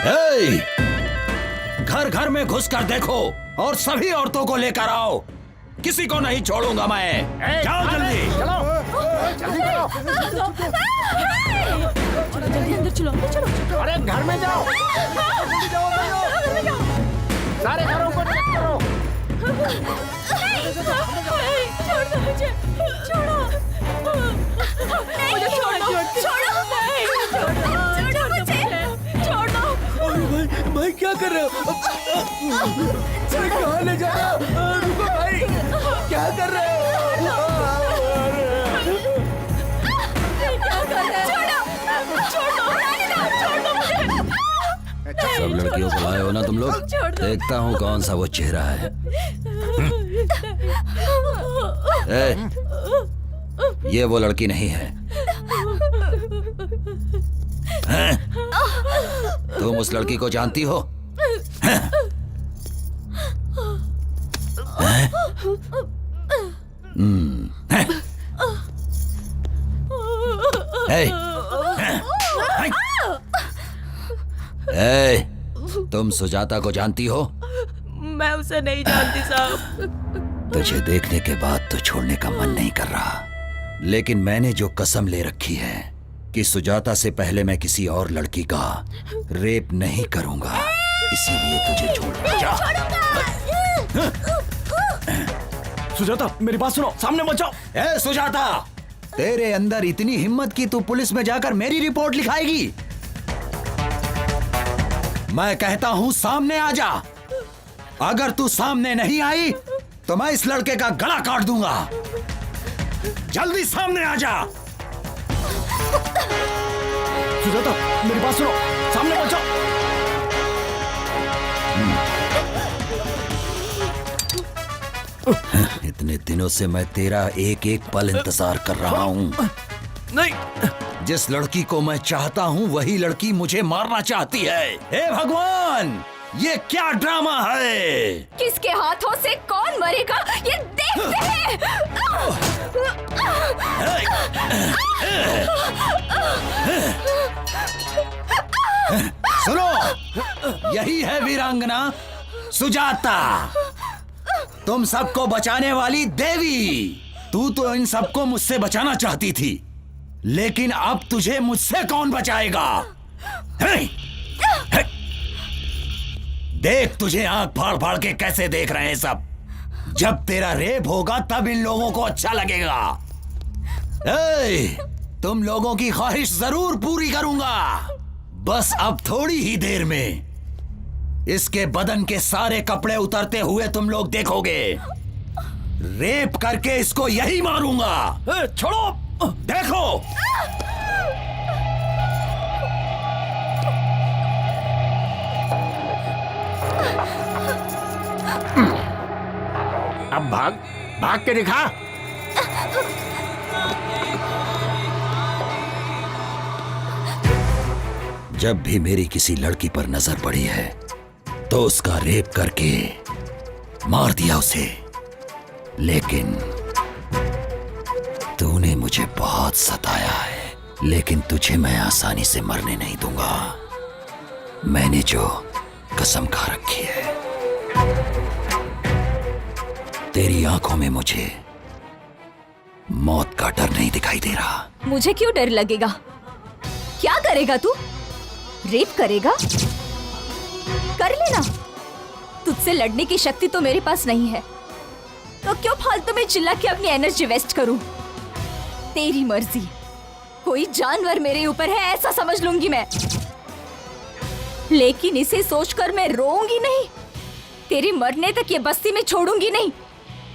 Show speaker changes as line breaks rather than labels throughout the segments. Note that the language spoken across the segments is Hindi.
हे! घर घर में घुस कर देखो और सभी औरतों को लेकर आओ। किसी को नहीं छोड़ूंगा मैं। जाओ जल्दी।
जल्दी अंदर चलो, अंदर चलो।
अरे घर में जाओ, सारे घरों को चेक करो।
छोड़ दो मुझे, छोड़ो मुझे, छोड़ो मुझे, छोड़ो।
भाई क्या कर रहे हो? कहाँ ले जा रहे हो? रुको भाई, क्या कर रहे हो?
सब लड़कियों को लाए हो ना तुम लोग? देखता हूँ कौन सा वो चेहरा है। ये वो लड़की नहीं है। तुम उस लड़की को जानती हो? तुम सुजाता को जानती हो?
मैं उसे नहीं जानती साहब।
तुझे देखने के बाद तो छोड़ने का मन नहीं कर रहा, लेकिन मैंने जो कसम ले रखी है कि सुजाता से पहले मैं किसी और लड़की का रेप नहीं करूंगा, इसीलिए तुझे छोड़ जा।
सुजाता मेरी बात सुनो, सामने मत जाओ।
ए सुजाता, तेरे अंदर इतनी हिम्मत कि तू पुलिस में जाकर मेरी रिपोर्ट लिखाएगी? मैं कहता हूं सामने आ जा। अगर तू सामने नहीं आई तो मैं इस लड़के का गला काट दूंगा। जल्दी सामने आ जा।
सुजाता मेरी बात सुनो, सामने मत जाओ।
इतने दिनों से मैं तेरा एक एक पल इंतजार कर रहा हूं।
नहीं,
जिस लड़की को मैं चाहता हूं वही लड़की मुझे मारना चाहती है। हे भगवान, ये क्या ड्रामा है?
किसके हाथों से कौन मरेगा ये देखते हैं।
सुनो, यही है वीरांगना सुजाता, तुम सबको बचाने वाली देवी। तू तो इन सबको मुझसे बचाना चाहती थी, लेकिन अब तुझे मुझसे कौन बचाएगा? देख तुझे आंख फाड़ फाड़ के कैसे देख रहे हैं सब। जब तेरा रेप होगा तब इन लोगों को अच्छा लगेगा। तुम लोगों की ख्वाहिश जरूर पूरी करूंगा। बस अब थोड़ी ही देर में इसके बदन के सारे कपड़े उतरते हुए तुम लोग देखोगे। रेप करके इसको यही मारूंगा।
छोड़ो।
देखो।
अब भाग, भाग के दिखा।
जब भी मेरी किसी लड़की पर नजर पड़ी है तो उसका रेप करके मार दिया उसे, लेकिन तूने मुझे बहुत सताया है। लेकिन तुझे मैं आसानी से मरने नहीं दूंगा। मैंने जो कसम खा रखी है। तेरी आंखों में मुझे मौत का डर नहीं दिखाई दे रहा।
मुझे क्यों डर लगेगा? क्या करेगा तू? रेप करेगा? कर लेना। तुझसे लड़ने की शक्ति तो मेरे पास नहीं है, तो क्यों फालतू में चिल्ला के अपनी एनर्जी वेस्ट करूं? तेरी मर्जी। कोई जानवर मेरे ऊपर है ऐसा समझ लूंगी मैं, लेकिन इसे सोचकर मैं रोऊंगी नहीं। तेरे मरने तक ये बस्ती में छोड़ूंगी नहीं।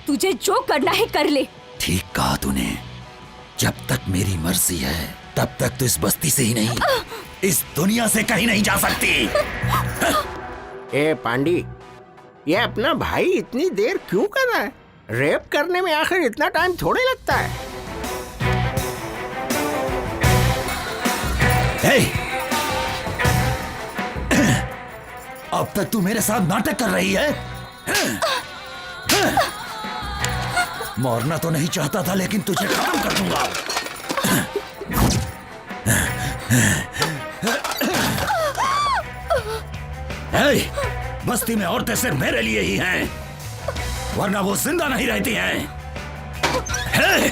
तुझे जो करना है कर ले।
ठीक कहा तूने। जब तक मेरी मर्जी है तब तक तो इस बस्ती से ही नहीं, इस दुनिया से कहीं नहीं जा सकती।
ए पांडी, ये अपना भाई इतनी देर क्यों कर रहा है? रेप करने में आखिर इतना टाइम थोड़े लगता है।
अब तक तू मेरे साथ नाटक कर रही है। मरना तो नहीं चाहता था, लेकिन तुझे खत्म कर दूंगा। हे, बस्ती में औरतें सिर्फ मेरे लिए ही हैं, वरना वो जिंदा नहीं रहती हैं। हे,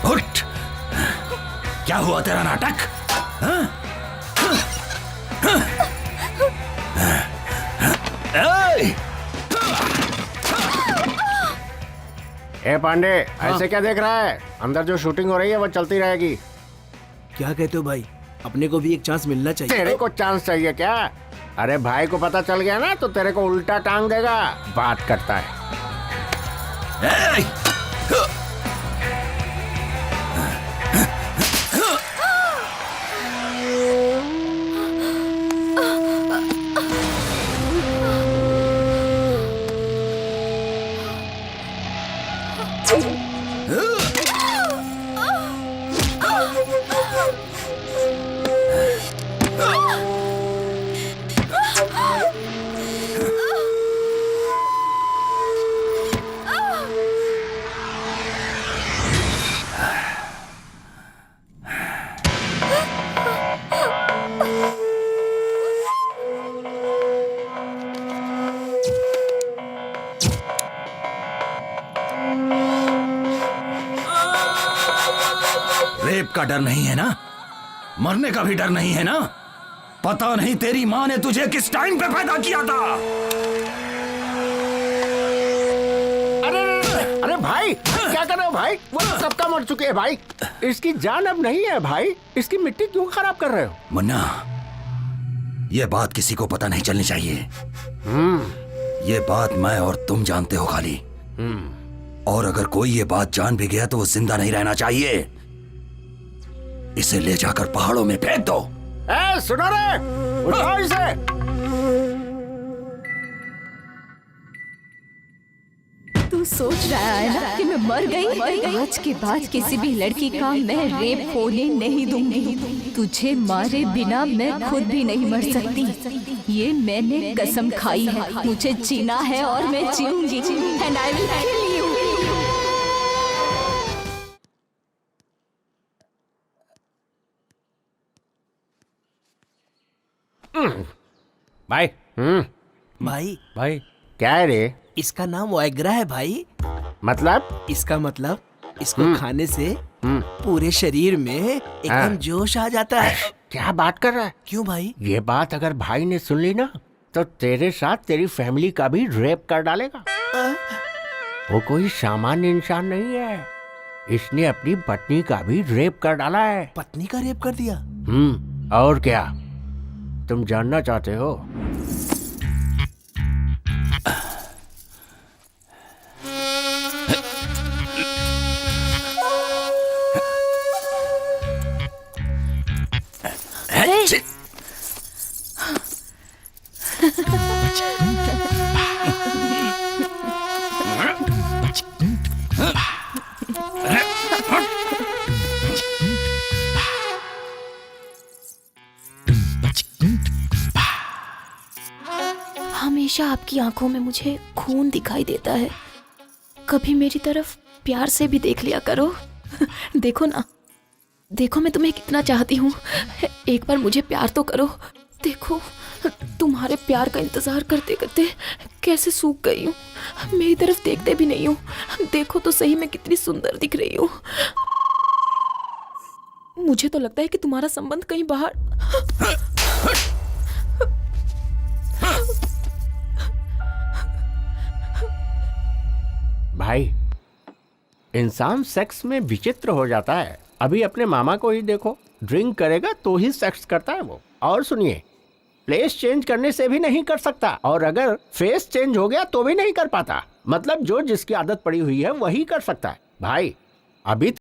उठ। क्या हुआ तेरा नाटक?
ए पांडे, ऐसे क्या देख रहा है? अंदर जो शूटिंग हो रही है वो चलती रहेगी।
क्या कहते हो भाई? अपने को भी एक चांस मिलना चाहिए।
तेरे को चांस चाहिए क्या? अरे भाई को पता चल गया ना तो तेरे को उल्टा टांग देगा। बात करता है।
रेप का डर नहीं है ना? मरने का भी डर नहीं है ना? पता नहीं तेरी माँ ने तुझे किस टाइम पे पैदा किया था।
अरे भाई, क्या कर रहे हो भाई? वो सबका मर चुके हैं भाई। इसकी जान अब नहीं है भाई। इसकी मिट्टी क्यों खराब कर रहे हो?
मुन्ना, ये बात किसी को पता नहीं चलनी चाहिए। ये बात मैं और तुम जानते हो खाली। और अगर कोई ये बात जान भी गया तो वो जिंदा नहीं रहना चाहिए। इसे ले जाकर पहाड़ों में फेंक दो।
ए, सुनो रे, उठाओ इसे।
तू सोच रहा है ना कि मैं मर गई? आज के बाद किसी भी लड़की का मैं रेप होने नहीं दूंगी। तुझे मारे बिना मैं खुद भी नहीं मर सकती। ये मैंने कसम खाई है। मुझे जीना है और मैं जीऊंगी। And I will kill you.
भाई।
भाई,
भाई क्या है रे?
इसका नाम वाइग्रा है भाई।
मतलब?
इसका मतलब इसको खाने से पूरे शरीर में एकदम जोश आ जाता है।
क्या बात कर रहा है?
क्यों भाई?
ये बात अगर भाई ने सुन ली ना तो तेरे साथ तेरी फैमिली का भी रेप कर डालेगा। वो कोई सामान्य इंसान नहीं है। इसने अपनी पत्नी का भी रेप कर डाला है।
पत्नी का रेप कर दिया?
और क्या तुम जानना चाहते हो?
हमेशा आपकी आंखों में मुझे खून दिखाई देता है। कभी मेरी तरफ प्यार से भी देख लिया करो। देखो ना, देखो मैं तुम्हें कितना चाहती हूँ। एक बार मुझे प्यार तो करो। देखो, तुम्हारे प्यार का इंतजार करते करते कैसे सूख गई हूँ। मेरी तरफ देखते भी नहीं हूँ। देखो तो सही मैं कितनी सुंदर दिख रही हूँ। मुझे तो लगता है कि तुम्हारा संबंध कहीं बाहर।
भाई, इंसान सेक्स में विचित्र हो जाता है। अभी अपने मामा को ही देखो, ड्रिंक करेगा तो ही सेक्स करता है वो। और सुनिए, प्लेस चेंज करने से भी नहीं कर सकता, और अगर फेस चेंज हो गया तो भी नहीं कर पाता। मतलब जो जिसकी आदत पड़ी हुई है वही कर सकता है। भाई, अभी